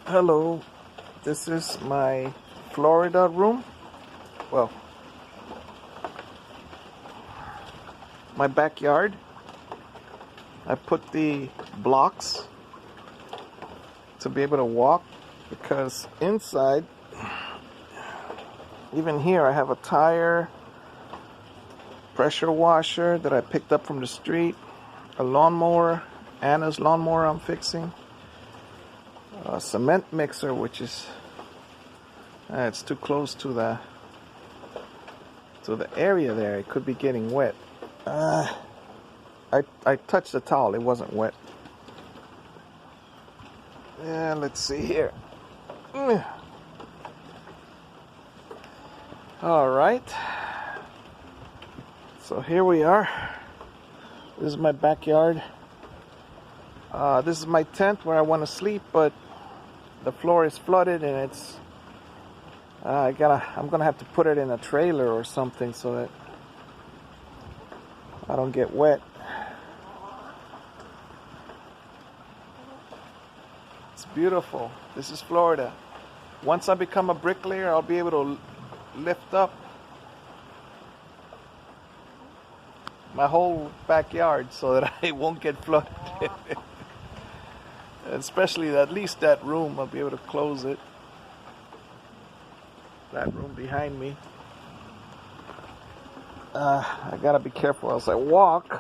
Hello, this is my Florida room. Well, my backyard. I put the blocks to be able to walk because inside, even here, I have a tire, pressure washer that I picked up from the street, a lawnmower, Anna's lawnmower I'm fixing, a cement mixer, which is it's too close to the area there. It could be getting wet. I touched the towel. It wasn't wet. Yeah, let's see here. All right. So here we are. This is my backyard. This is my tent where I want to sleep, but the floor is flooded and it's I'm gonna have to put it in a trailer or something so that I don't get wet. It's beautiful. This is Florida. Once I become a bricklayer, I'll be able to lift up my whole backyard so that I won't get flooded. Especially at least that room, I'll be able to close it. That room behind me. I gotta be careful as I walk.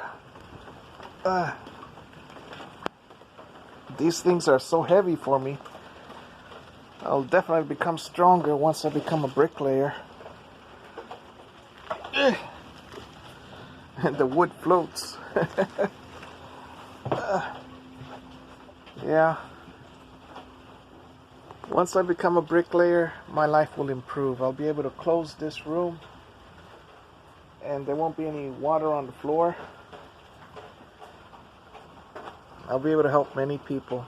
These things are so heavy for me. I'll definitely become stronger once I become a bricklayer. And the wood floats. Yeah. Once I become a bricklayer, my life will improve. I'll be able to close this room and there won't be any water on the floor. I'll be able to help many people.